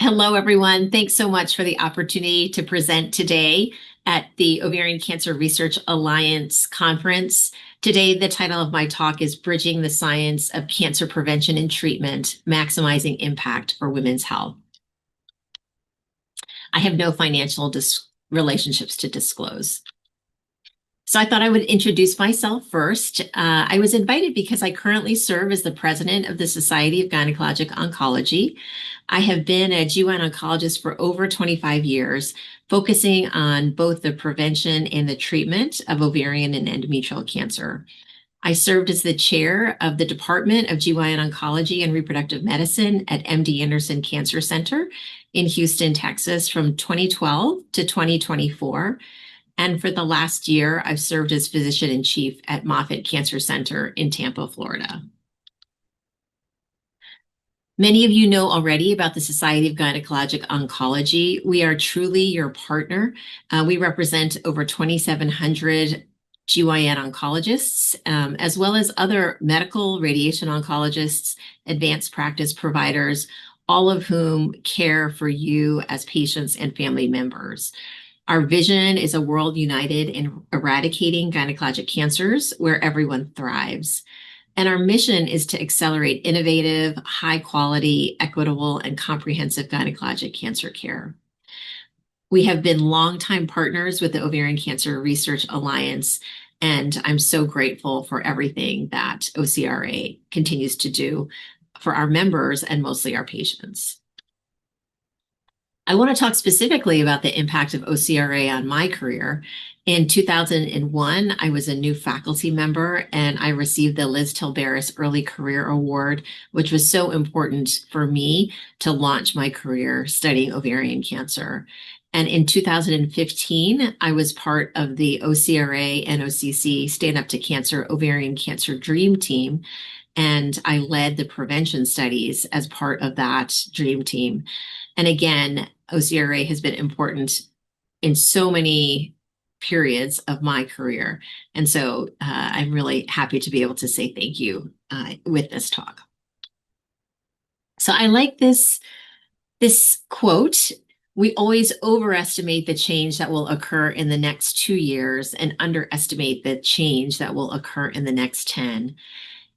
Hello, everyone. Thanks so much for the opportunity to present today at the Ovarian Cancer Research Alliance conference. Today, the title of my talk is Bridging the Science of Cancer Prevention and Treatment, Maximizing Impact for Women's Health. I have no financial relationships to disclose. So I thought I would introduce myself first. I was invited because I currently serve as the president of the Society of Gynecologic Oncology. I have been a GYN oncologist for over 25 years, focusing on both the prevention and the treatment of ovarian and endometrial cancer. I served as the chair of the Department of GYN Oncology and Reproductive Medicine at MD Anderson Cancer Center in Houston, Texas from 2012 to 2024. And for the last year, I've served as physician-in-chief at Moffitt Cancer Center in Tampa, Florida. Many of you know already about the Society of Gynecologic Oncology. We are truly your partner. We represent over 2,700 GYN oncologists, as well as other medical radiation oncologists, advanced practice providers, all of whom care for you as patients and family members. Our vision is a world united in eradicating gynecologic cancers where everyone thrives. And our mission is to accelerate innovative, high quality, equitable, and comprehensive gynecologic cancer care. We have been longtime partners with the Ovarian Cancer Research Alliance, and I'm so grateful for everything that OCRA continues to do for our members and mostly our patients. I want to talk specifically about the impact of OCRA on my career. In 2001, I was a new faculty member and I received the Liz Tilberis Early Career Award, which was so important for me to launch my career studying ovarian cancer. And in 2015, I was part of the OCRA and OCC Stand Up to Cancer Ovarian Cancer Dream Team, and I led the prevention studies as part of that dream team. And again, OCRA has been important in so many periods of my career. And so I'm really happy to be able to say thank you with this talk. So I like this quote. We always overestimate the change that will occur in the next 2 years and underestimate the change that will occur in the next 10.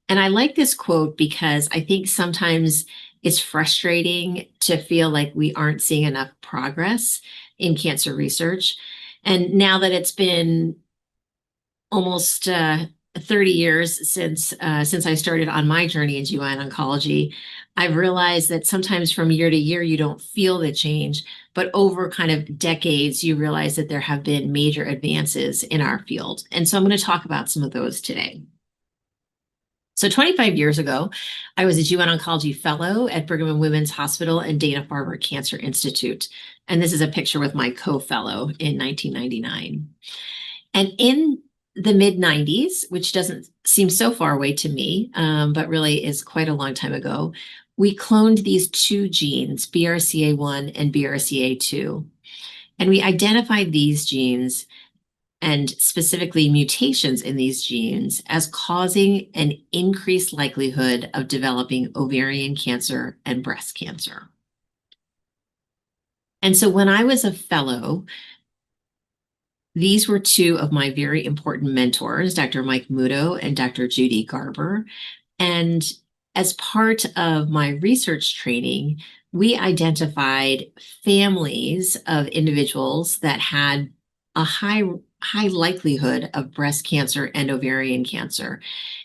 And I like this quote because I think sometimes it's frustrating to feel like we aren't seeing enough progress in cancer research. And now that it's been almost 30 years since I started on my journey in GYN oncology, I've realized that sometimes from year to year, you don't feel the change, but over kind of decades, you realize that there have been major advances in our field. And so I'm going to talk about some of those today. So 25 years ago, I was a GYN oncology fellow at Brigham and Women's Hospital and Dana-Farber Cancer Institute. And this is a picture with my co-fellow in 1999. And in the mid-90s, which doesn't seem so far away to me, but really is quite a long time ago, we cloned these two genes, BRCA1 and BRCA2. And we identified these genes and specifically mutations in these genes as causing an increased likelihood of developing ovarian cancer and breast cancer. And so when I was a fellow, these were two of my very important mentors, Dr. Mike Muto and Dr. Judy Garber. And as part of my research training, we identified families of individuals that had a high likelihood of breast cancer and ovarian cancer.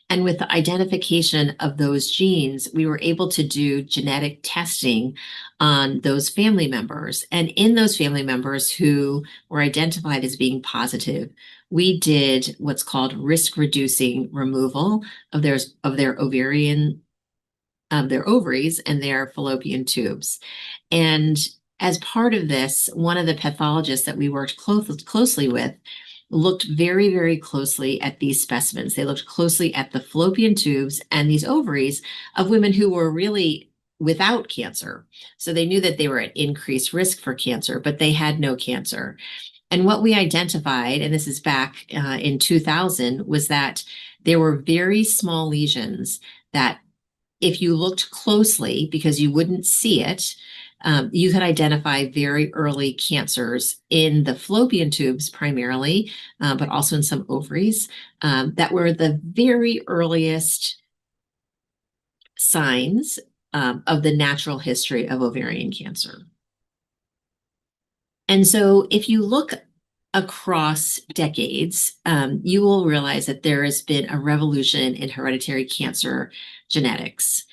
And with the identification of those genes, we were able to do genetic testing on those family members. And in those family members who were identified as being positive, we did what's called risk-reducing removal of their ovaries and their fallopian tubes. And as part of this, one of the pathologists that we worked closely with looked very, very closely at these specimens. They looked closely at the fallopian tubes and these ovaries of women who were really without cancer. So they knew that they were at increased risk for cancer, but they had no cancer. And what we identified, and this is back in 2000, was that there were very small lesions that if you looked closely, because you wouldn't see it, you could identify very early cancers in the fallopian tubes primarily, but also in some ovaries, that were the very earliest signs of the natural history of ovarian cancer. And so if you look across decades, you will realize that there has been a revolution in hereditary cancer genetics.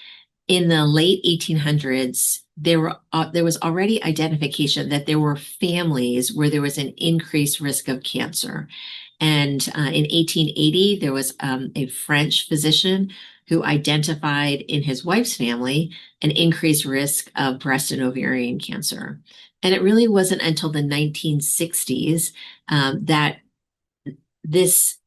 In the late 1800s, there was already identification that there were families where there was an increased risk of cancer. And in 1880, there was a French physician who identified in his wife's family an increased risk of breast and ovarian cancer. And it really wasn't until the 1960s that this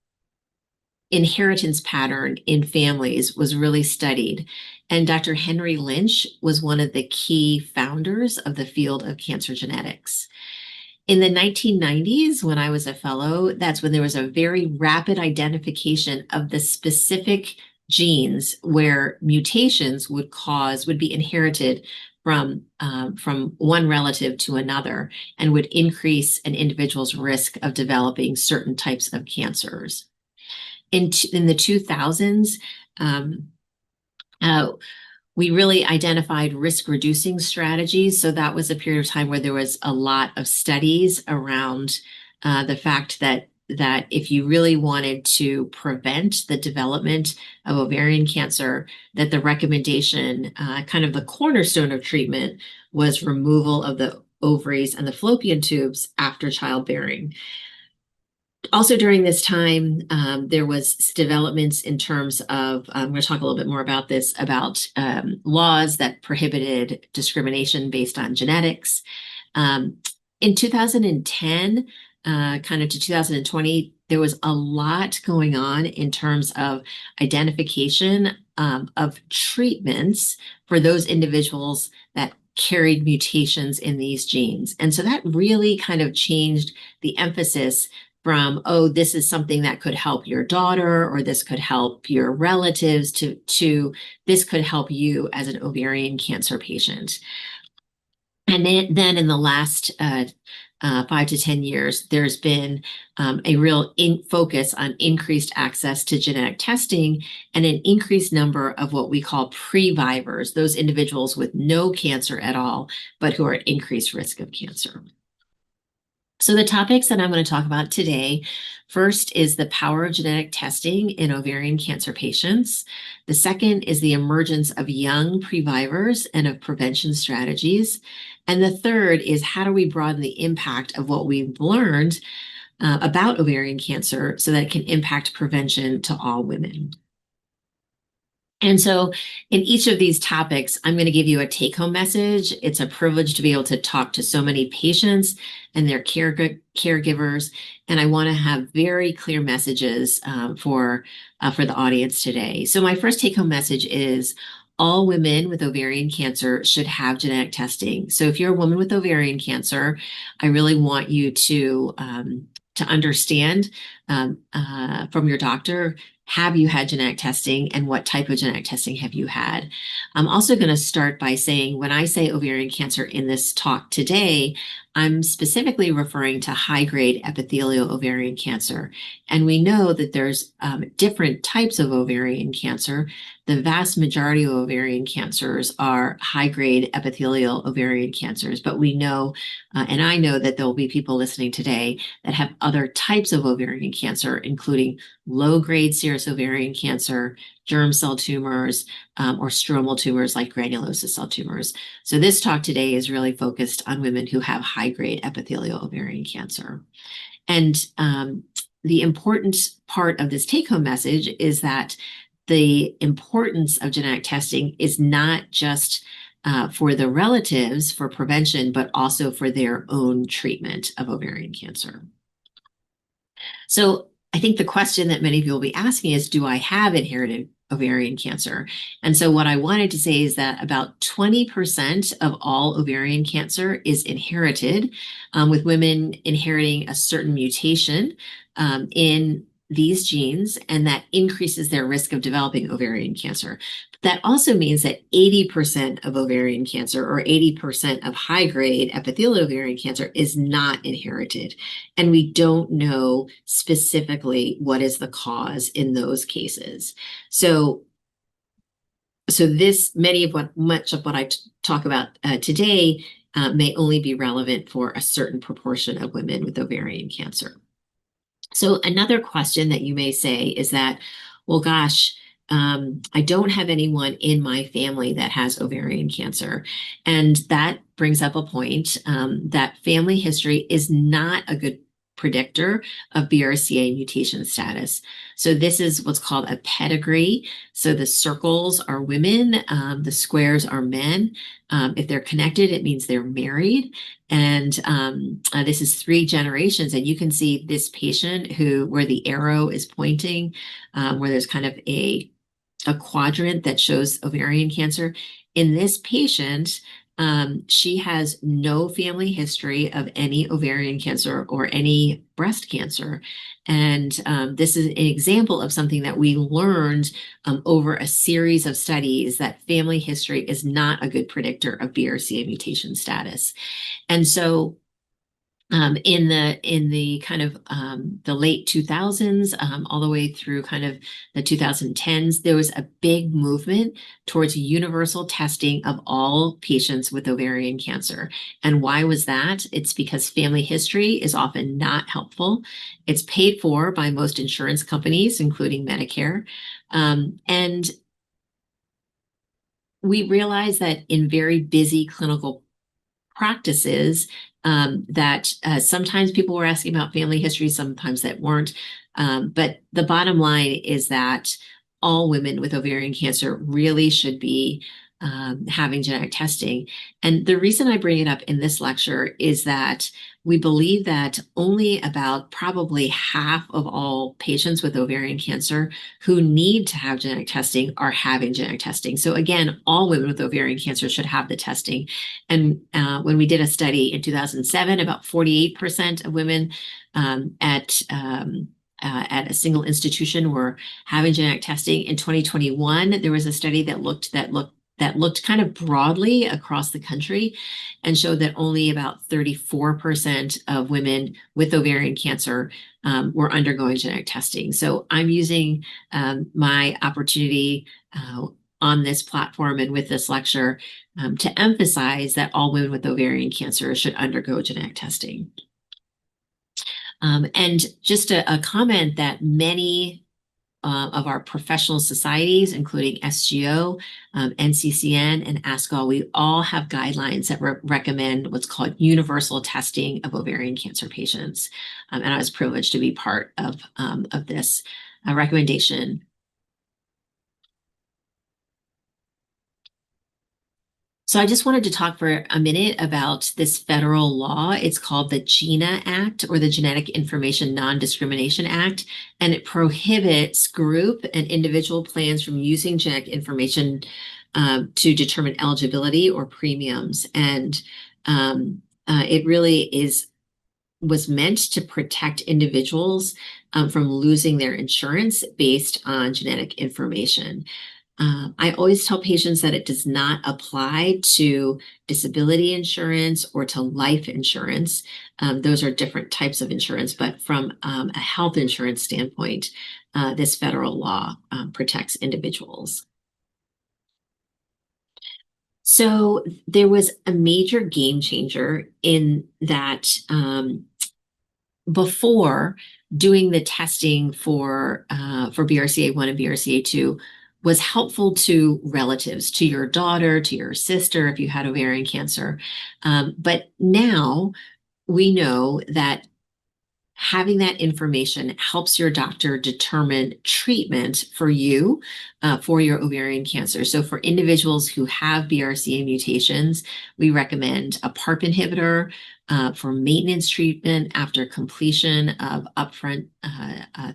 inheritance pattern in families was really studied. And Dr. Henry Lynch was one of the key founders of the field of cancer genetics. In the 1990s, when I was a fellow, that's when there was a very rapid identification of the specific genes where mutations would be inherited from one relative to another and would increase an individual's risk of developing certain types of cancers. In the 2000s, we really identified risk-reducing strategies. So that was a period of time where there was a lot of studies around the fact that if you really wanted to prevent the development of ovarian cancer, that the recommendation, kind of the cornerstone of treatment, was removal of the ovaries and the fallopian tubes after childbearing. Also during this time, there was developments in terms of, I'm going to talk a little bit more about this, about laws that prohibited discrimination based on genetics. In 2010, kind of to 2020, there was a lot going on in terms of identification of treatments for those individuals that carried mutations in these genes. And so that really kind of changed the emphasis from, oh, this is something that could help your daughter, or this could help your relatives, to this could help you as an ovarian cancer patient. And then in the last 5 to 10 years, there's been a real focus on increased access to genetic testing and an increased number of what we call previvors, those individuals with no cancer at all, but who are at increased risk of cancer. So the topics that I'm going to talk about today, first is the power of genetic testing in ovarian cancer patients. The second is the emergence of young previvors and of prevention strategies. And the third is how do we broaden the impact of what we've learned about ovarian cancer so that it can impact prevention to all women. And so in each of these topics, I'm going to give you a take-home message. It's a privilege to be able to talk to so many patients and their caregivers. And I want to have very clear messages for the audience today. So my first take-home message is all women with ovarian cancer should have genetic testing. So if you're a woman with ovarian cancer, I really want you to understand from your doctor, have you had genetic testing and what type of genetic testing have you had? I'm also going to start by saying when I say ovarian cancer in this talk today, I'm specifically referring to high-grade epithelial ovarian cancer. And we know that there's different types of ovarian cancer. The vast majority of ovarian cancers are high-grade epithelial ovarian cancers, but we know, and I know that there will be people listening today that have other types of ovarian cancer, including low-grade serous ovarian cancer, germ cell tumors, or stromal tumors like granulosa cell tumors. So this talk today is really focused on women who have high-grade epithelial ovarian cancer. And the important part of this take-home message is that the importance of genetic testing is not just for the relatives for prevention, but also for their own treatment of ovarian cancer. So I think the question that many of you will be asking is, do I have inherited ovarian cancer? And so what I wanted to say is that about 20% of all ovarian cancer is inherited, with women inheriting a certain mutation in these genes, and that increases their risk of developing ovarian cancer. That also means that 80% of ovarian cancer or 80% of high-grade epithelial ovarian cancer is not inherited. And we don't know specifically what is the cause in those cases. So much of what I talk about today may only be relevant for a certain proportion of women with ovarian cancer. So another question that you may say is that, well, gosh, I don't have anyone in my family that has ovarian cancer. And that brings up a point that family history is not a good predictor of BRCA mutation status. So this is what's called a pedigree. So the circles are women, the squares are men. If they're connected, it means they're married. And this is 3 generations. And you can see this patient where the arrow is pointing, where there's kind of a quadrant that shows ovarian cancer. In this patient, she has no family history of any ovarian cancer or any breast cancer. And this is an example of something that we learned over a series of studies, that family history is not a good predictor of BRCA mutation status. And so in the kind of the late 2000s, all the way through kind of the 2010s, there was a big movement towards universal testing of all patients with ovarian cancer. And why was that? It's because family history is often not helpful. It's paid for by most insurance companies, including Medicare. And we realize that in very busy clinical practices, that sometimes people were asking about family history, sometimes that weren't. But the bottom line is that all women with ovarian cancer really should be having genetic testing. And the reason I bring it up in this lecture is that we believe that only about probably half of all patients with ovarian cancer who need to have genetic testing are having genetic testing. So again, all women with ovarian cancer should have the testing. And when we did a study in 2007, about 48% of women at a single institution were having genetic testing. In 2021, there was a study that looked kind of broadly across the country and showed that only about 34% of women with ovarian cancer were undergoing genetic testing. So I'm using my opportunity on this platform and with this lecture to emphasize that all women with ovarian cancer should undergo genetic testing. And just a comment that many of our professional societies, including SGO, NCCN, and ASCO, we all have guidelines that recommend what's called universal testing of ovarian cancer patients. And I was privileged to be part of this recommendation. So I just wanted to talk for a minute about this federal law. It's called the GINA Act, or the Genetic Information Non-Discrimination Act, and it prohibits group and individual plans from using genetic information to determine eligibility or premiums. And it really was meant to protect individuals from losing their insurance based on genetic information. I always tell patients that it does not apply to disability insurance or to life insurance. Those are different types of insurance, but from a health insurance standpoint, this federal law protects individuals. So there was a major game changer in that before, doing the testing for BRCA1 and BRCA2 was helpful to relatives, to your daughter, to your sister, if you had ovarian cancer. But now we know that having that information helps your doctor determine treatment for you for your ovarian cancer. So for individuals who have BRCA mutations, we recommend a PARP inhibitor for maintenance treatment after completion of upfront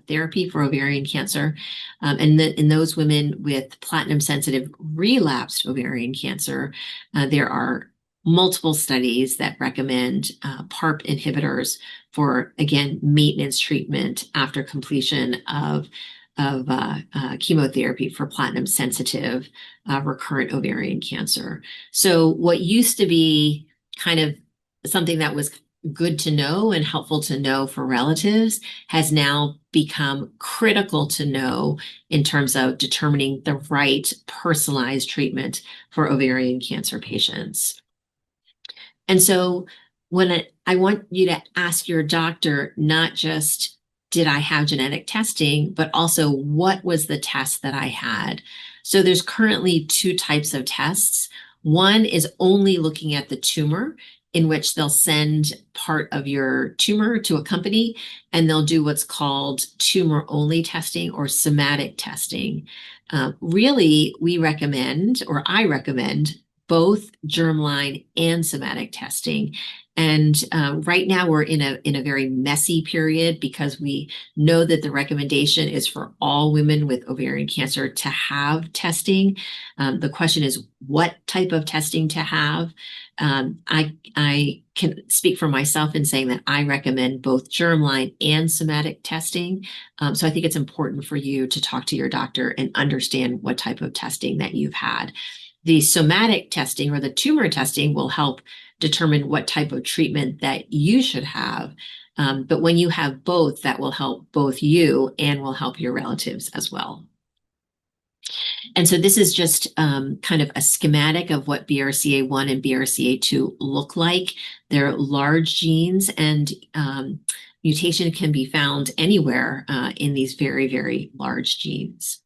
therapy for ovarian cancer. And in those women with platinum-sensitive relapsed ovarian cancer, there are multiple studies that recommend PARP inhibitors for, again, maintenance treatment after completion of chemotherapy for platinum-sensitive recurrent ovarian cancer. So what used to be kind of something that was good to know and helpful to know for relatives has now become critical to know in terms of determining the right personalized treatment for ovarian cancer patients. And so when I want you to ask your doctor, not just, did I have genetic testing, but also what was the test that I had? So there's currently two types of tests. One is only looking at the tumor, in which they'll send part of your tumor to a company and they'll do what's called tumor-only testing or somatic testing. Really, we recommend, or I recommend, both germline and somatic testing. And right now we're in a very messy period because we know that the recommendation is for all women with ovarian cancer to have testing. The question is what type of testing to have. I can speak for myself in saying that I recommend both germline and somatic testing. So I think it's important for you to talk to your doctor and understand what type of testing that you've had. The somatic testing or the tumor testing will help determine what type of treatment that you should have. But when you have both, that will help both you and will help your relatives as well. And so this is just kind of a schematic of what BRCA1 and BRCA2 look like. They're large genes, and mutation can be found anywhere in these very, very large genes.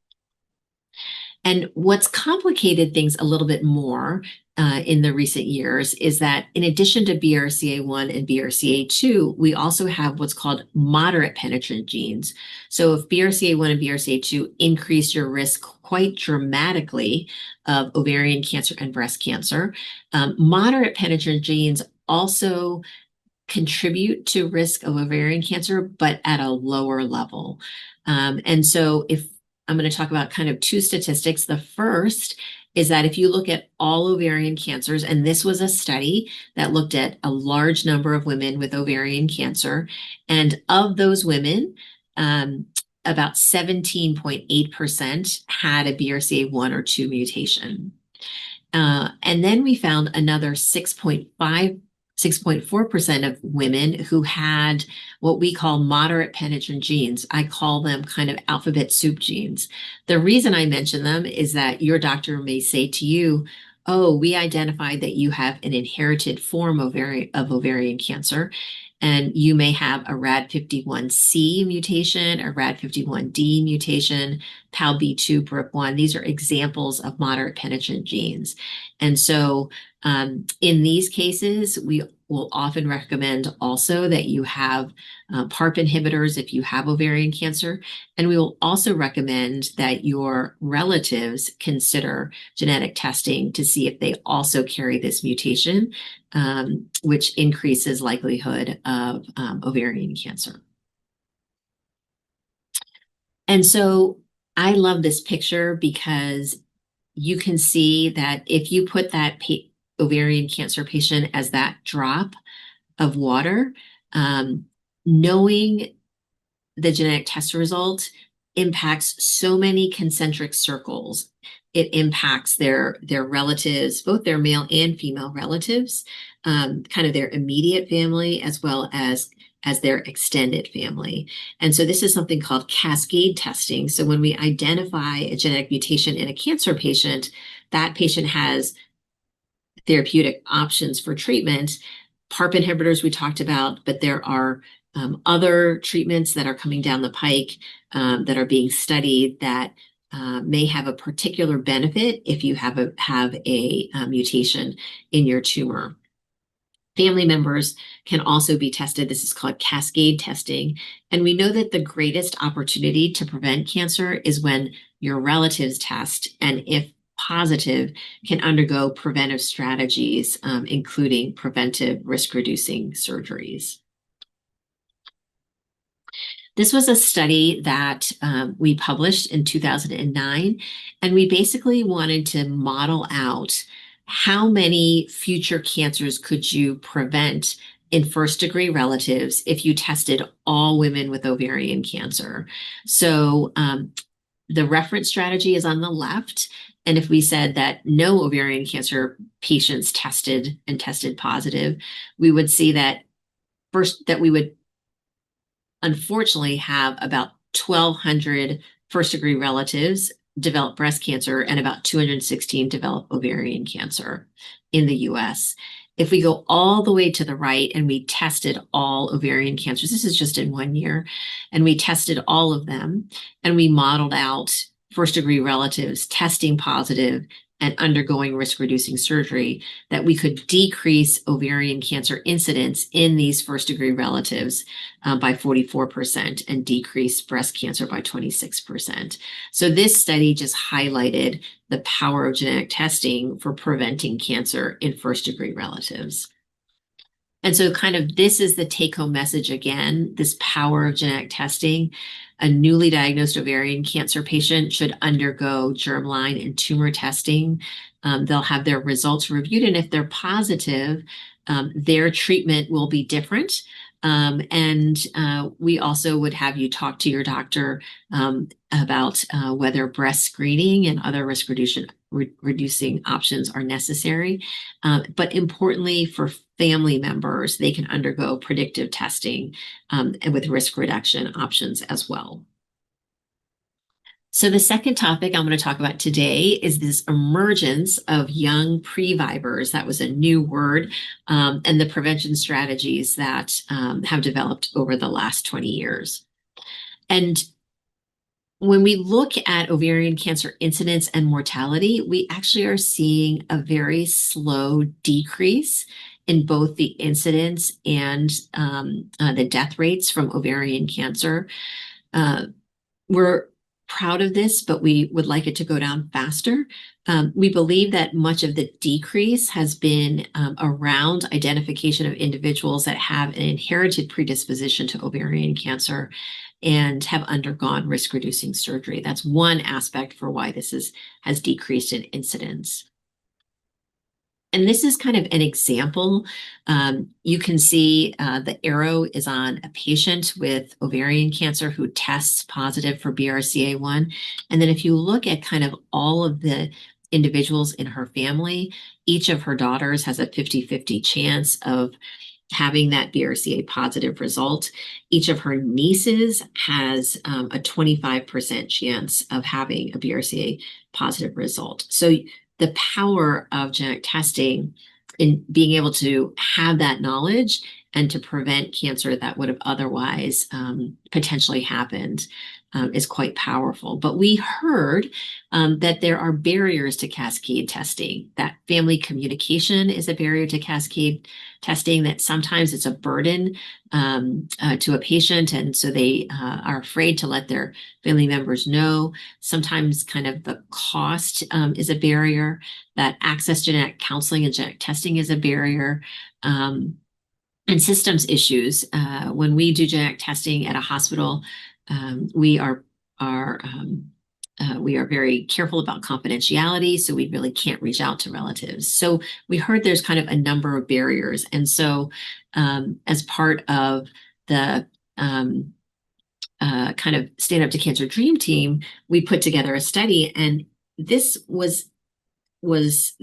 And what's complicated things a little bit more in the recent years is that in addition to BRCA1 and BRCA2, we also have what's called moderate penetrant genes. So if BRCA1 and BRCA2 increase your risk quite dramatically of ovarian cancer and breast cancer, moderate penetrant genes also contribute to risk of ovarian cancer, but at a lower level. And so if I'm going to talk about kind of two statistics. The first is that if you look at all ovarian cancers, and this was a study that looked at a large number of women with ovarian cancer, and of those women, about 17.8% had a BRCA1 or 2 mutation. And then we found another 6.4% of women who had what we call moderate penetrant genes. I call them kind of alphabet soup genes. The reason I mention them is that your doctor may say to you, oh, we identified that you have an inherited form of ovarian cancer, and you may have a RAD51C mutation, a RAD51D mutation, PALB2, BRIP1. These are examples of moderate penetrant genes. And so in these cases, we will often recommend also that you have PARP inhibitors if you have ovarian cancer. And we will also recommend that your relatives consider genetic testing to see if they also carry this mutation, which increases likelihood of ovarian cancer. And so I love this picture because you can see that if you put that ovarian cancer patient as that drop of water, knowing the genetic test result impacts so many concentric circles. It impacts their relatives, both their male and female relatives, kind of their immediate family, as well as their extended family. And so this is something called cascade testing. So when we identify a genetic mutation in a cancer patient, that patient has therapeutic options for treatment. PARP inhibitors we talked about, but there are other treatments that are coming down the pike that are being studied that may have a particular benefit if you have a mutation in your tumor. Family members can also be tested. This is called cascade testing. And we know that the greatest opportunity to prevent cancer is when your relatives test, and if positive, can undergo preventive strategies, including preventive risk-reducing surgeries. This was a study that we published in 2009, and we basically wanted to model out how many future cancers could you prevent in first-degree relatives if you tested all women with ovarian cancer? So the reference strategy is on the left. And if we said that no ovarian cancer patients tested and tested positive, we would see that we would unfortunately have about 1,200 first-degree relatives develop breast cancer and about 216 develop ovarian cancer in the US. If we go all the way to the right and we tested all ovarian cancers, this is just in 1 year, and we tested all of them, and we modeled out first-degree relatives testing positive and undergoing risk-reducing surgery, that we could decrease ovarian cancer incidence in these first-degree relatives by 44% and decrease breast cancer by 26%. So this study just highlighted the power of genetic testing for preventing cancer in first-degree relatives. And so kind of this is the take-home message again, this power of genetic testing. A newly diagnosed ovarian cancer patient should undergo germline and tumor testing. They'll have their results reviewed, and if they're positive, their treatment will be different. We also would have you talk to your doctor about whether breast screening and other risk reducing options are necessary. But importantly, for family members, they can undergo predictive testing and with risk reduction options as well. So the second topic I'm going to talk about today is this emergence of young previvors. That was a new word, and the prevention strategies that have developed over the last 20 years. And when we look at ovarian cancer incidence and mortality, we actually are seeing a very slow decrease in both the incidence and the death rates from ovarian cancer. We're proud of this, but we would like it to go down faster. We believe that much of the decrease has been around identification of individuals that have an inherited predisposition to ovarian cancer and have undergone risk-reducing surgery. That's one aspect for why this has decreased in incidence. And this is kind of an example. You can see the arrow is on a patient with ovarian cancer who tests positive for BRCA1. And then if you look at kind of all of the individuals in her family, each of her daughters has a 50-50 chance of having that BRCA positive result. Each of her nieces has a 25% chance of having a BRCA positive result. So the power of genetic testing in being able to have that knowledge and to prevent cancer that would have otherwise potentially happened is quite powerful. But we heard that there are barriers to cascade testing, that family communication is a barrier to cascade testing, that sometimes it's a burden to a patient, and so they are afraid to let their family members know. Sometimes kind of the cost is a barrier, that access to genetic counseling and genetic testing is a barrier. And systems issues. When we do genetic testing at a hospital, we are very careful about confidentiality, so we really can't reach out to relatives. So we heard there's kind of a number of barriers. And so as part of the kind of Stand Up to Cancer Dream Team, we put together a study, and this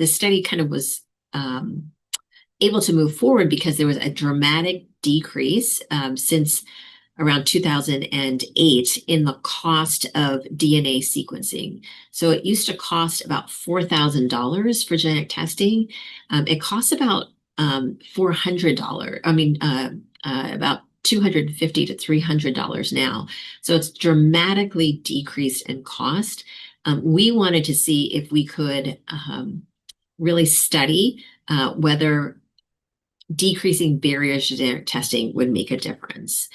study kind of was able to move forward because there was a dramatic decrease since around 2008 in the cost of DNA sequencing. So it used to cost about $4,000 for genetic testing. It costs about $400. About $250 to $300 now. So it's dramatically decreased in cost. We wanted to see if we could really study whether decreasing barriers to genetic testing would make a difference.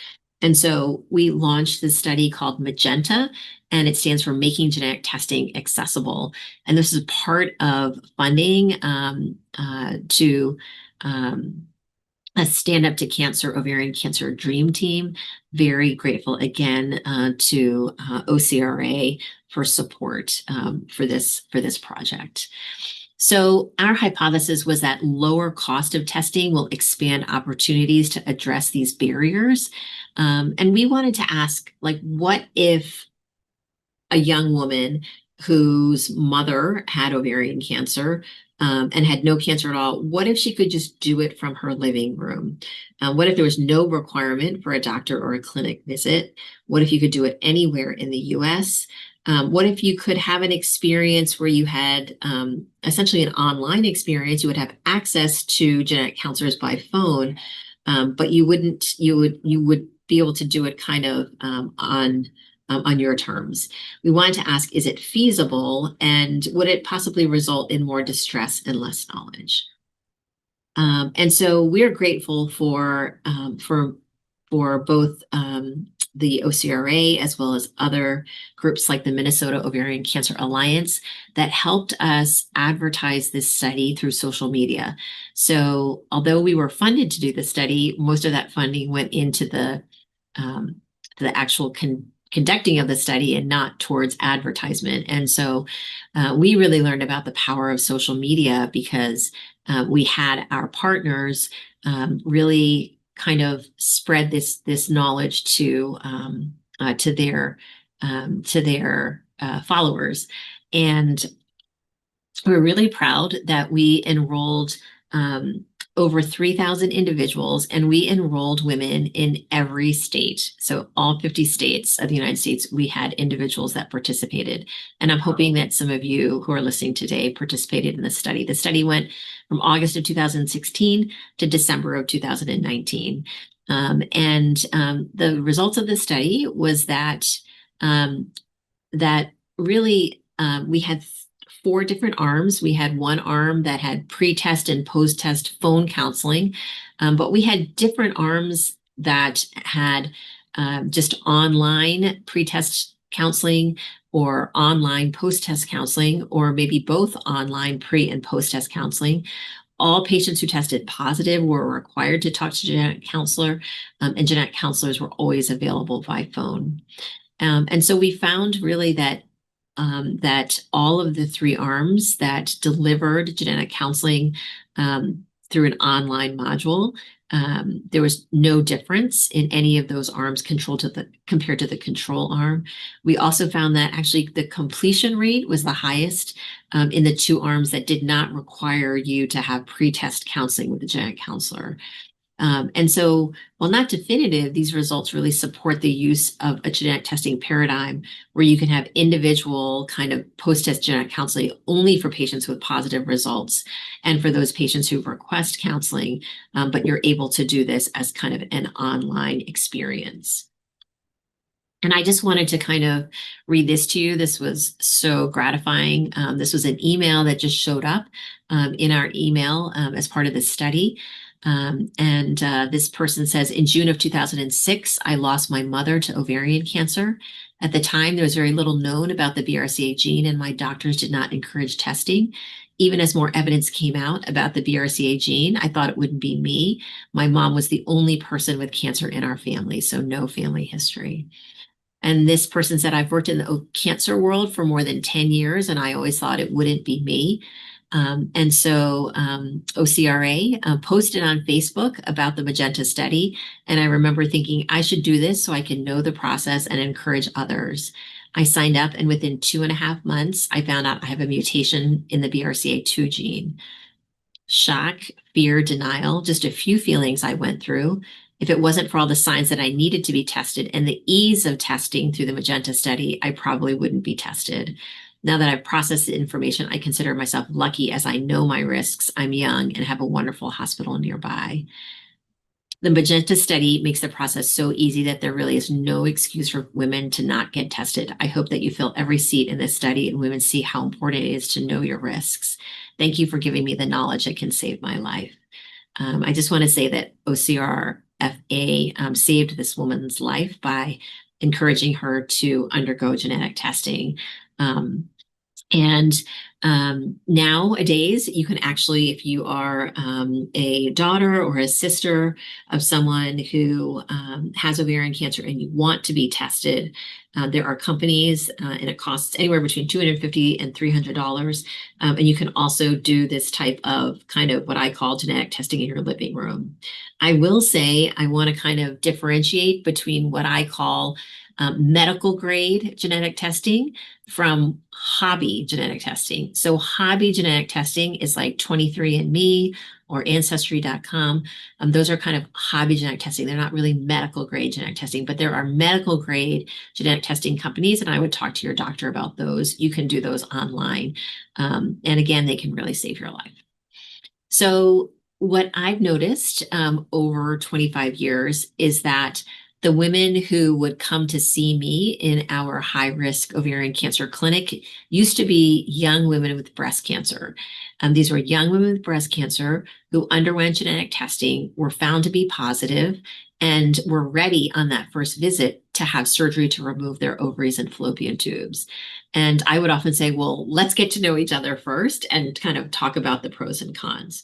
And so we launched this study called Magenta, and it stands for Making Genetic Testing Accessible. And this is part of funding to a Stand Up to Cancer Ovarian Cancer Dream Team. Very grateful again to OCRA for support for this project. So our hypothesis was that lower cost of testing will expand opportunities to address these barriers. And we wanted to ask, like, what if a young woman whose mother had ovarian cancer and had no cancer at all, what if she could just do it from her living room? What if there was no requirement for a doctor or a clinic visit? What if you could do it anywhere in the US? What if you could have an experience where you had essentially an online experience? You would have access to genetic counselors by phone, but you would be able to do it kind of on your terms. We wanted to ask, is it feasible, and would it possibly result in more distress and less knowledge? And so we're grateful for both the OCRA as well as other groups like the Minnesota Ovarian Cancer Alliance that helped us advertise this study through social media. So although we were funded to do the study, most of that funding went into the actual conducting of the study and not towards advertisement. And so we really learned about the power of social media because we had our partners really kind of spread this knowledge to their followers. And we're really proud that we enrolled over 3,000 individuals, and we enrolled women in every state. So all 50 states of the United States, we had individuals that participated. And I'm hoping that some of you who are listening today participated in the study. The study went from August of 2016 to December of 2019. The results of the study was that really we had 4 different arms. We had one arm that had pre-test and post-test phone counseling, but we had different arms that had just online pre-test counseling or online post-test counseling, or maybe both online pre and post-test counseling. All patients who tested positive were required to talk to a genetic counselor, and genetic counselors were always available by phone. And so we found really that all of the 3 arms that delivered genetic counseling through an online module, there was no difference in any of those arms compared to the control arm. We also found that actually the completion rate was the highest in the 2 arms that did not require you to have pre-test counseling with the genetic counselor. And so, while not definitive, these results really support the use of a genetic testing paradigm where you can have individual kind of post-test genetic counseling only for patients with positive results and for those patients who request counseling, but you're able to do this as kind of an online experience. And I just wanted to kind of read this to you. This was so gratifying. This was an email that just showed up in our email as part of this study. This person says, in June of 2006, I lost my mother to ovarian cancer. At the time, there was very little known about the BRCA gene, and my doctors did not encourage testing. Even as more evidence came out about the BRCA gene, I thought it wouldn't be me. My mom was the only person with cancer in our family, so no family history. And this person said, I've worked in the cancer world for more than 10 years, and I always thought it wouldn't be me. OCRA posted on Facebook about the Magenta study. And I remember thinking I should do this so I can know the process and encourage others. I signed up, and within 2.5 months, I found out I have a mutation in the BRCA2 gene. Shock, fear, denial, just a few feelings I went through. If it wasn't for all the signs that I needed to be tested and the ease of testing through the Magenta study, I probably wouldn't be tested. Now that I've processed the information, I consider myself lucky as I know my risks. I'm young and have a wonderful hospital nearby. The Magenta study makes the process so easy that there really is no excuse for women to not get tested. I hope that you fill every seat in this study and women see how important it is to know your risks. Thank you for giving me the knowledge that can save my life. I just want to say that OCRFA saved this woman's life by encouraging her to undergo genetic testing. And nowadays, you can actually, if you are a daughter or a sister of someone who has ovarian cancer and you want to be tested, there are companies and it costs anywhere between $250 and $300. And you can also do this type of kind of what I call genetic testing in your living room. I will say I want to kind of differentiate between what I call medical grade genetic testing from hobby genetic testing. So hobby genetic testing is like 23andMe or Ancestry.com. Those are kind of hobby genetic testing. They're not really medical grade genetic testing, but there are medical grade genetic testing companies, and I would talk to your doctor about those. You can do those online. And again, they can really save your life. So what I've noticed over 25 years is that the women who would come to see me in our high-risk ovarian cancer clinic used to be young women with breast cancer. These were young women with breast cancer who underwent genetic testing, were found to be positive, and were ready on that first visit to have surgery to remove their ovaries and fallopian tubes. And I would often say, well, let's get to know each other first and kind of talk about the pros and cons.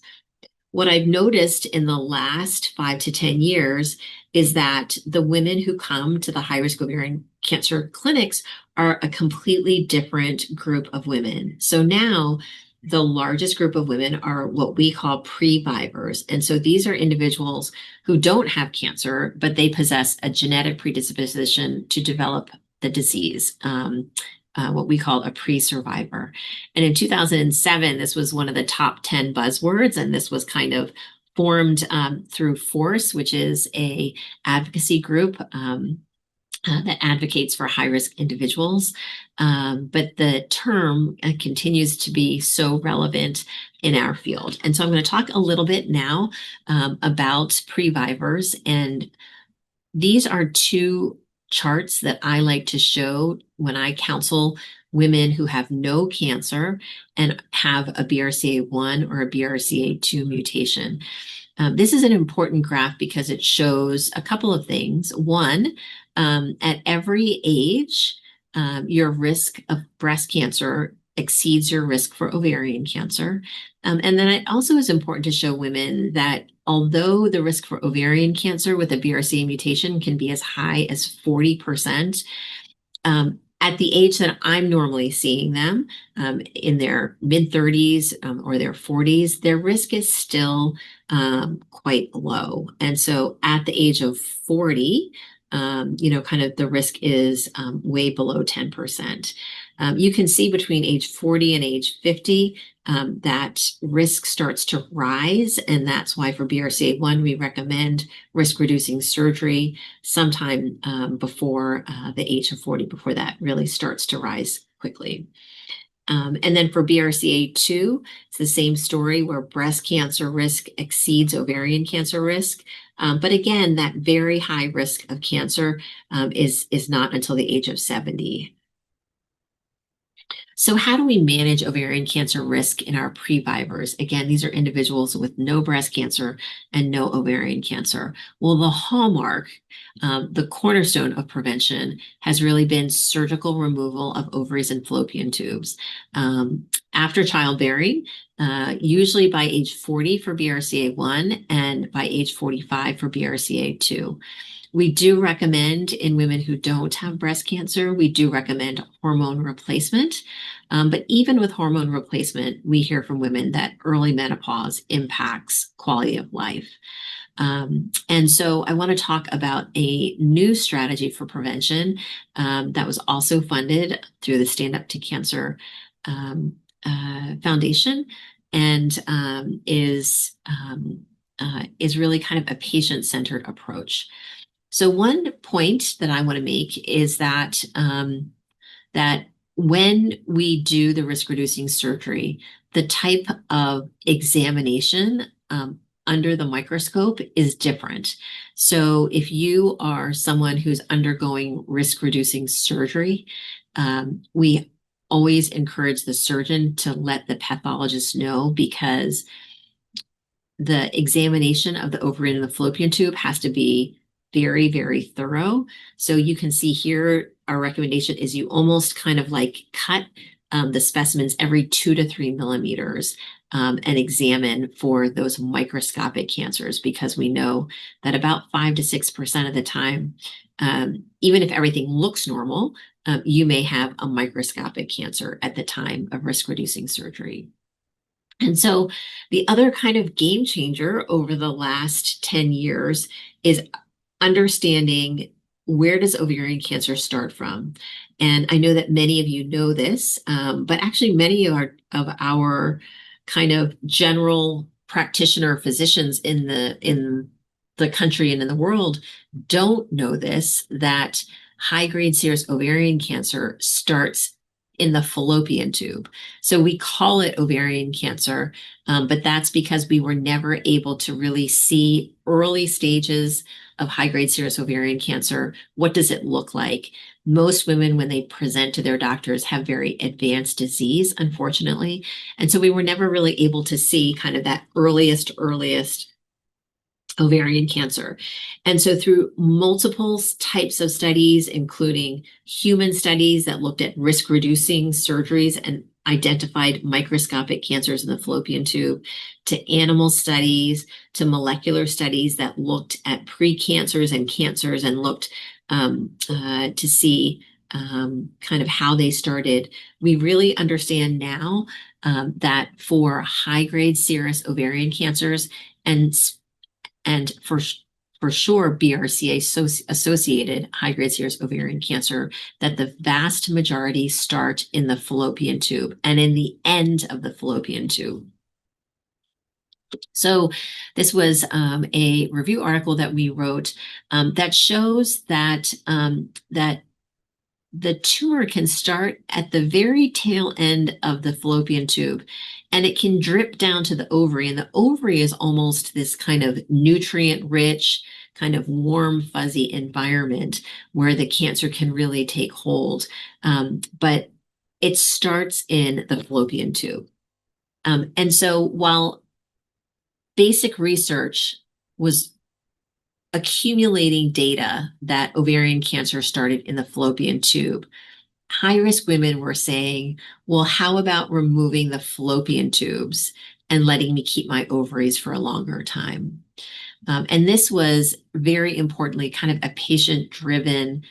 What I've noticed in the last 5 to 10 years is that the women who come to the high-risk ovarian cancer clinics are a completely different group of women. So now the largest group of women are what we call previvors. And so these are individuals who don't have cancer, but they possess a genetic predisposition to develop the disease. What we call a pre-survivor. And in 2007, this was one of the top 10 buzzwords, and this was kind of formed through FORCE, which is a advocacy group that advocates for high-risk individuals. But the term continues to be so relevant in our field. And so I'm going to talk a little bit now about previvors. And these are two charts that I like to show when I counsel women who have no cancer and have a BRCA1 or a BRCA2 mutation. This is an important graph because it shows a couple of things. One, at every age, your risk of breast cancer exceeds your risk for ovarian cancer. And then it also is important to show women that although the risk for ovarian cancer with a BRCA mutation can be as high as 40%, at the age that I'm normally seeing them, in their mid-30s or their 40s, their risk is still quite low. And so at the age of 40, kind of the risk is way below 10%. You can see between age 40 and age 50 that risk starts to rise, and that's why for BRCA1 we recommend risk-reducing surgery sometime before the age of 40, before that really starts to rise quickly. And then for BRCA2, it's the same story where breast cancer risk exceeds ovarian cancer risk. But again, that very high risk of cancer is not until the age of 70. So how do we manage ovarian cancer risk in our previvors? Again, these are individuals with no breast cancer and no ovarian cancer. Well, the hallmark, the cornerstone of prevention has really been surgical removal of ovaries and fallopian tubes. After childbearing, usually by age 40 for BRCA1 and by age 45 for BRCA2. We do recommend in women who don't have breast cancer, we do recommend hormone replacement. But even with hormone replacement, we hear from women that early menopause impacts quality of life. And so I want to talk about a new strategy for prevention that was also funded through the Stand Up to Cancer Foundation, and is really kind of a patient-centered approach. So one point that I want to make is that that when we do the risk-reducing surgery, the type of examination under the microscope is different. So if you are someone who's undergoing risk-reducing surgery, we always encourage the surgeon to let the pathologist know, because the examination of the ovary and the fallopian tube has to be very, very thorough. So you can see here, our recommendation is you almost kind of like cut the specimens every 2 to 3 millimeters and examine for those microscopic cancers, because we know that about 5 to 6% of the time, even if everything looks normal, you may have a microscopic cancer at the time of risk-reducing surgery. And so the other kind of game changer over the last 10 years is understanding, where does ovarian cancer start from? And I know that many of you know this, but actually many of our kind of general practitioner physicians in the country and in the world don't know this, that high-grade serous ovarian cancer starts in the fallopian tube. So we call it ovarian cancer, but that's because we were never able to really see early stages of high-grade serous ovarian cancer. What does it look like? Most women, when they present to their doctors, have very advanced disease, unfortunately. And so we were never really able to see kind of that earliest ovarian cancer. And so through multiple types of studies, including human studies that looked at risk-reducing surgeries and identified microscopic cancers in the fallopian tube, to animal studies, to molecular studies that looked at pre-cancers and cancers and looked to see kind of how they started, we really understand now that for high-grade serous ovarian cancers and for sure BRCA associated high-grade serous ovarian cancer, that the vast majority start in the fallopian tube and in the end of the fallopian tube. So this was a review article that we wrote that shows that that the tumor can start at the very tail end of the fallopian tube, and it can drip down to the ovary. And the ovary is almost this kind of nutrient-rich, kind of warm, fuzzy environment where the cancer can really take hold. But it starts in the fallopian tube. And so while basic research was accumulating data that ovarian cancer started in the fallopian tube, high-risk women were saying, well, how about removing the fallopian tubes and letting me keep my ovaries for a longer time? And this was very importantly kind of a patient-driven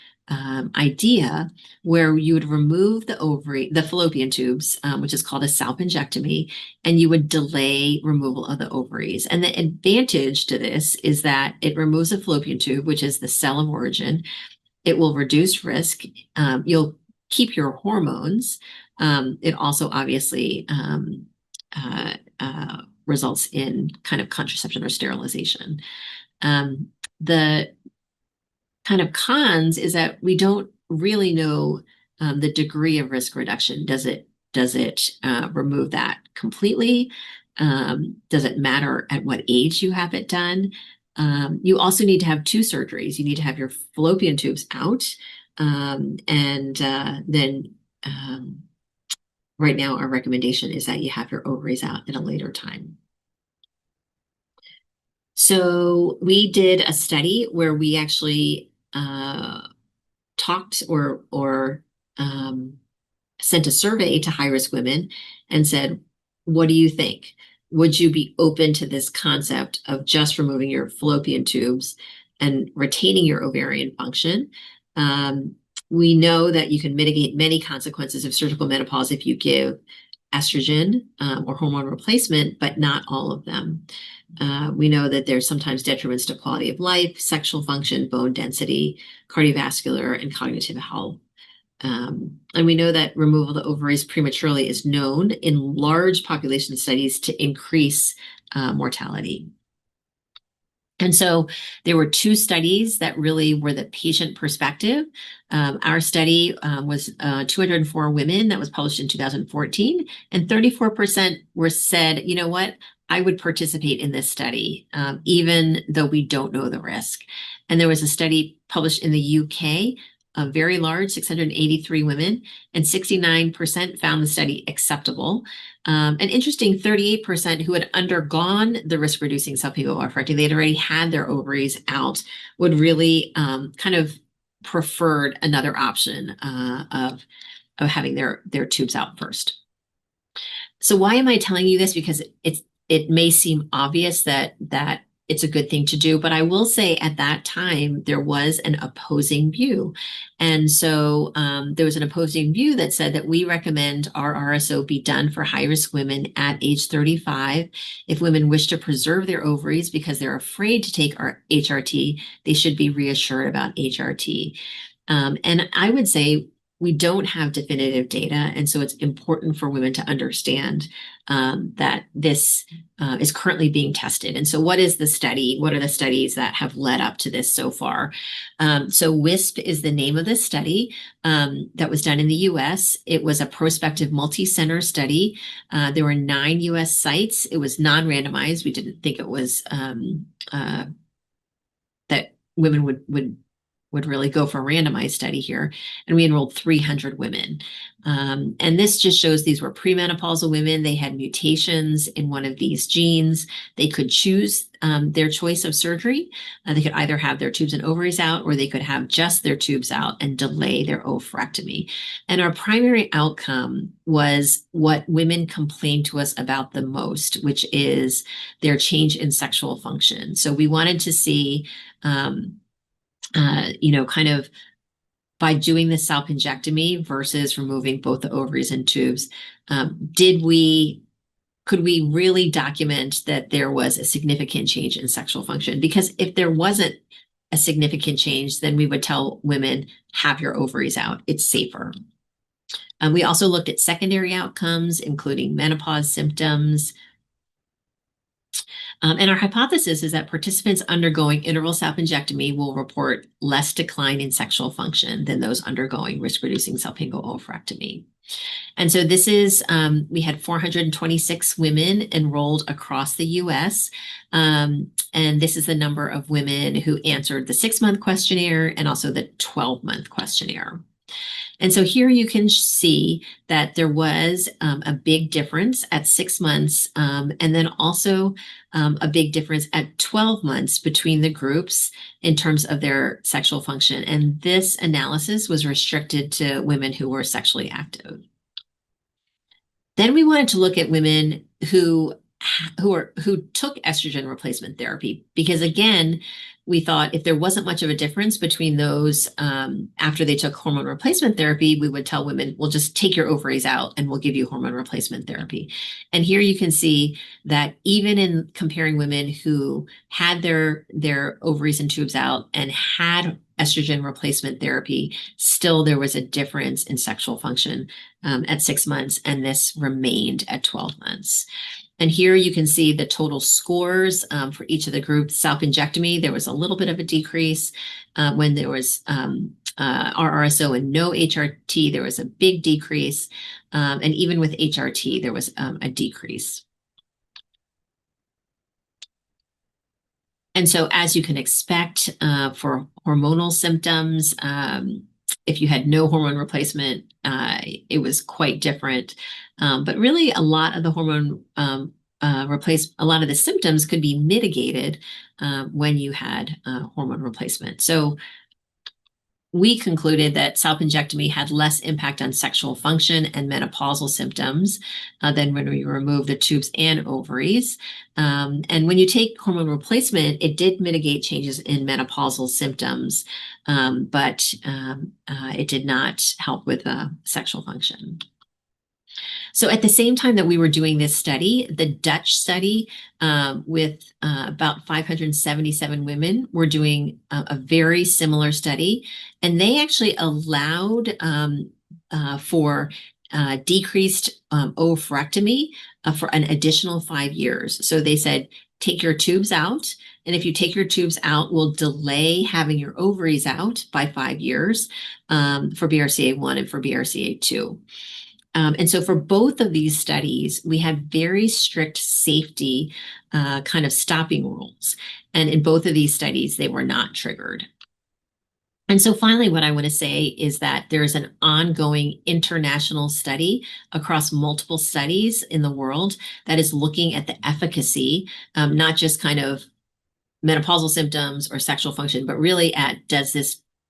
idea, where you would remove the fallopian tubes, which is called a salpingectomy, and you would delay removal of the ovaries. And the advantage to this is that it removes a fallopian tube, which is the cell of origin. It will reduce risk. You'll keep your hormones. It also obviously results in kind of contraception or sterilization. The kind of cons is that we don't really know the degree of risk reduction. Does it remove that completely? Does it matter at what age you have it done? You also need to have 2 surgeries. You need to have your fallopian tubes out, and then right now our recommendation is that you have your ovaries out at a later time. So we did a study where we actually talked or sent a survey to high-risk women and said, what do you think? Would you be open to this concept of just removing your fallopian tubes and retaining your ovarian function? We know that you can mitigate many consequences of surgical menopause if you give estrogen or hormone replacement, but not all of them. We know that there's sometimes detriments to quality of life, sexual function, bone density, cardiovascular, and cognitive health. And we know that removal of the ovaries prematurely is known in large population studies to increase mortality. And so there were 2 studies that really were the patient perspective. Our study was 204 women that was published in 2014, and 34% were said, you know what, I would participate in this study, even though we don't know the risk. And there was a study published in the UK, very large, 683 women, and 69% found the study acceptable. An interesting 38% who had undergone the risk-reducing subpupillary oophorectomy, they'd already had their ovaries out, would really kind of preferred another option of having their tubes out first. So why am I telling you this? Because it may seem obvious that it's a good thing to do, but I will say at that time there was an opposing view. And so there was an opposing view that said that we recommend our RSO be done for high-risk women at age 35. If women wish to preserve their ovaries because they're afraid to take our HRT, they should be reassured about HRT. And I would say we don't have definitive data, and so it's important for women to understand that this is currently being tested. And so what is the study? What are the studies that have led up to this so far? So WISP is the name of this study that was done in the US. It was a prospective multi-center study. There were 9 US sites. It was non-randomized. We didn't think it was that women would really go for a randomized study here. And we enrolled 300 women. And this just shows these were premenopausal women. They had mutations in one of these genes. They could choose their choice of surgery. They could either have their tubes and ovaries out, or they could have just their tubes out and delay their oophorectomy. And our primary outcome was what women complained to us about the most, which is their change in sexual function. So we wanted to see kind of by doing the salpingectomy versus removing both the ovaries and tubes, could we really document that there was a significant change in sexual function? Because if there wasn't a significant change, then we would tell women, have your ovaries out. It's safer. We also looked at secondary outcomes, including menopause symptoms. And our hypothesis is that participants undergoing interval salpingectomy will report less decline in sexual function than those undergoing risk-reducing salpingo-oophorectomy. And so this is, we had 426 women enrolled across the US. And this is the number of women who answered the 6-month questionnaire and also the 12-month questionnaire. And so here you can see that there was a big difference at 6 months, and then also a big difference at 12 months between the groups in terms of their sexual function. And this analysis was restricted to women who were sexually active. Then we wanted to look at women who took estrogen replacement therapy, because again, we thought if there wasn't much of a difference between those after they took hormone replacement therapy, we would tell women, we'll just take your ovaries out and we'll give you hormone replacement therapy. And here you can see that even in comparing women who had their ovaries and tubes out and had estrogen replacement therapy, still there was a difference in sexual function at 6 months, and this remained at 12 months. And here you can see the total scores for each of the groups. Salpingectomy, there was a little bit of a decrease. When there was RRSO and no HRT, there was a big decrease. And even with HRT, there was a decrease. And so as you can expect for hormonal symptoms, if you had no hormone replacement, it was quite different. But really a lot of the hormone a lot of the symptoms could be mitigated when you had hormone replacement. So we concluded that salpingectomy had less impact on sexual function and menopausal symptoms than when we removed the tubes and ovaries. And when you take hormone replacement, it did mitigate changes in menopausal symptoms, but it did not help with sexual function. So at the same time that we were doing this study, the Dutch study with about 577 women were doing a very similar study. And they actually allowed for decreased oophorectomy for an additional 5 years. So they said, take your tubes out. And if you take your tubes out, we'll delay having your ovaries out by 5 years for BRCA1 and for BRCA2. And so for both of these studies, we had very strict safety kind of stopping rules. And in both of these studies, they were not triggered. And so finally, what I want to say is that there's an ongoing international study across multiple studies in the world that is looking at the efficacy, not just kind of menopausal symptoms or sexual function, but really at does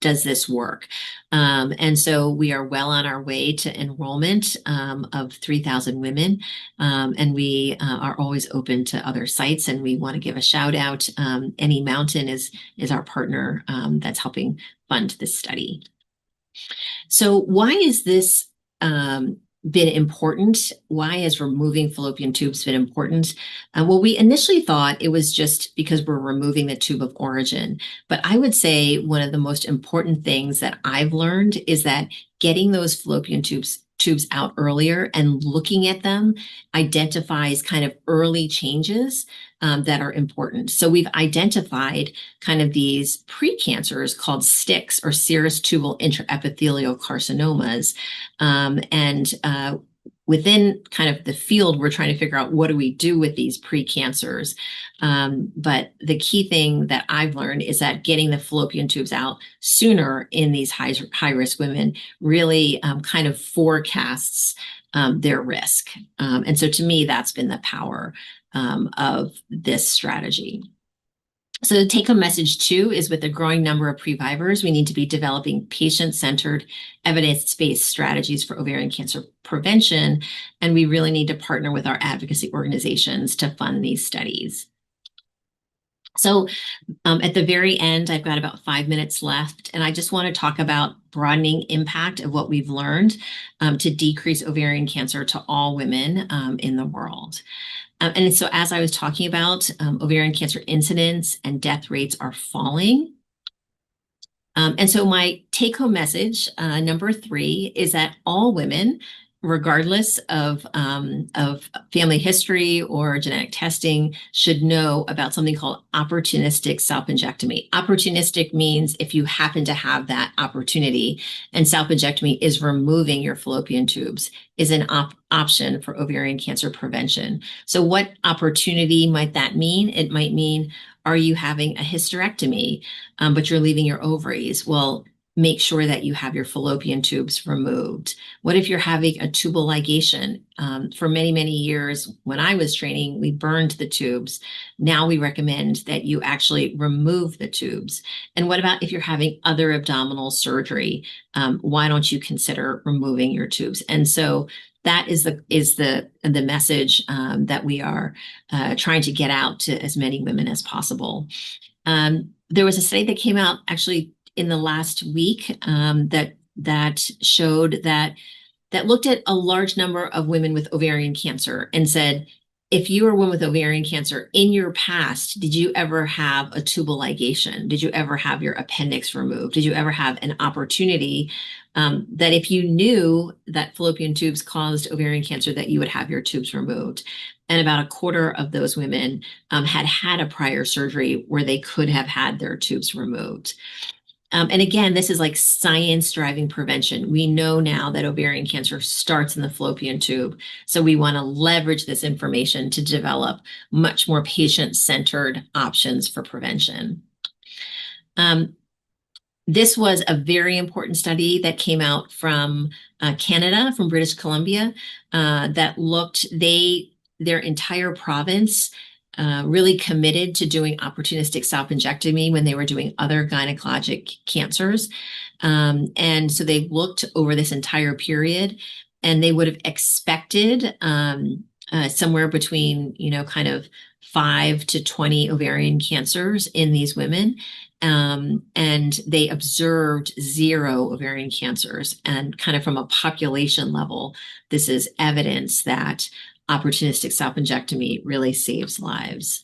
does this work? And so we are well on our way to enrollment of 3,000 women, and we are always open to other sites. And we want to give a shout out. Any Mountain is our partner that's helping fund this study. So why is this been important? Why has removing fallopian tubes been important? Well, we initially thought it was just because we're removing the tube of origin. But I would say one of the most important things that I've learned is that getting those fallopian tubes out earlier and looking at them identifies kind of early changes that are important. So we've identified kind of these precancers called STICs, or serous tubal intraepithelial carcinomas. Within kind of the field, we're trying to figure out what do we do with these precancers. But the key thing that I've learned is that getting the fallopian tubes out sooner in these high-risk women really kind of forecasts their risk. And so to me, that's been the power of this strategy. So the take-home message too is, with a growing number of previvors, we need to be developing patient-centered, evidence-based strategies for ovarian cancer prevention, and we really need to partner with our advocacy organizations to fund these studies. So at the very end, I've got about 5 minutes left, and I just want to talk about broadening impact of what we've learned to decrease ovarian cancer to all women in the world. And so as I was talking about, ovarian cancer incidence and death rates are falling. And so my take-home message, number 3, is that all women, regardless of family history or genetic testing, should know about something called opportunistic salpingectomy. Opportunistic means if you happen to have that opportunity, and salpingectomy is removing your fallopian tubes, is an option for ovarian cancer prevention. So what opportunity might that mean? It might mean, are you having a hysterectomy, but you're leaving your ovaries? Well, make sure that you have your fallopian tubes removed. What if you're having a tubal ligation? For many, many years, when I was training, we burned the tubes. Now we recommend that you actually remove the tubes. And what about if you're having other abdominal surgery? Why don't you consider removing your tubes? And so that is the message that we are trying to get out to as many women as possible. There was a study that came out actually in the last week that showed that looked at a large number of women with ovarian cancer and said, if you are a woman with ovarian cancer, in your past, did you ever have a tubal ligation? Did you ever have your appendix removed? Did you ever have an opportunity that if you knew that fallopian tubes caused ovarian cancer, that you would have your tubes removed? And about a quarter of those women had had a prior surgery where they could have had their tubes removed. And again, this is like science driving prevention. We know now that ovarian cancer starts in the fallopian tube. So we want to leverage this information to develop much more patient-centered options for prevention. This was a very important study that came out from Canada, from British Columbia, that looked, their entire province really committed to doing opportunistic salpingectomy when they were doing other gynecologic cancers. And so they looked over this entire period, and they would have expected somewhere between, kind of 5 to 20 ovarian cancers in these women. And they observed 0 ovarian cancers. And kind of from a population level, this is evidence that opportunistic salpingectomy really saves lives.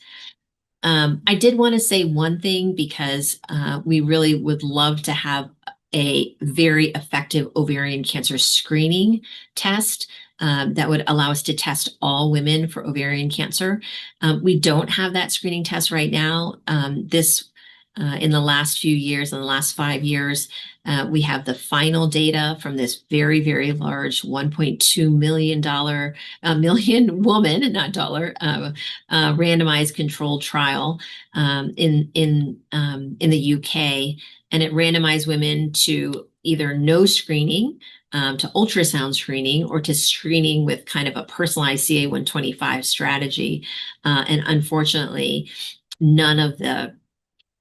I did want to say one thing, because we really would love to have a very effective ovarian cancer screening test that would allow us to test all women for ovarian cancer. We don't have that screening test right now. In the last few years, in the last 5 years, we have the final data from this very, very large $1.2 million woman, not dollar, randomized controlled trial in the UK, and it randomized women to either no screening, to ultrasound screening, or to screening with kind of a personalized CA-125 strategy. And unfortunately, none of the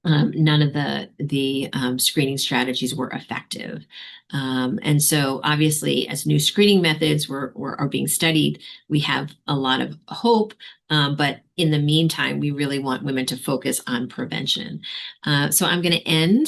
none of the screening strategies were effective. And so obviously, as new screening methods are being studied, we have a lot of hope. But in the meantime, we really want women to focus on prevention. So I'm going to end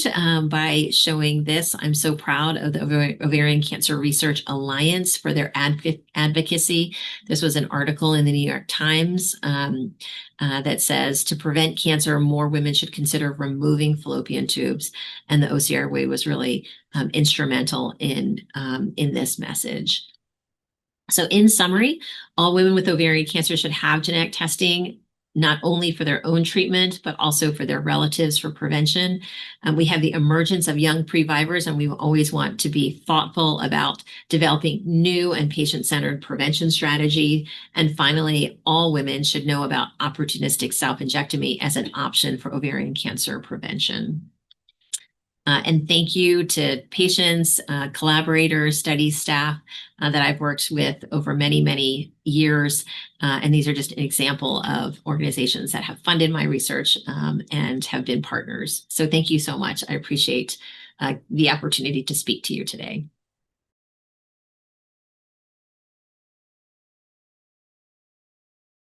by showing this. I'm so proud of the Ovarian Cancer Research Alliance for their advocacy. This was an article in the New York Times that says, to prevent cancer, more women should consider removing fallopian tubes. And the OCR Way was really instrumental in this message. So in summary, all women with ovarian cancer should have genetic testing, not only for their own treatment, but also for their relatives for prevention. We have the emergence of young previvors, and we always want to be thoughtful about developing new and patient-centered prevention strategy. And finally, all women should know about opportunistic self-injectomy as an option for ovarian cancer prevention. And thank you to patients, collaborators, study staff that I've worked with over many, many years. And these are just an example of organizations that have funded my research and have been partners. So thank you so much. I appreciate the opportunity to speak to you today.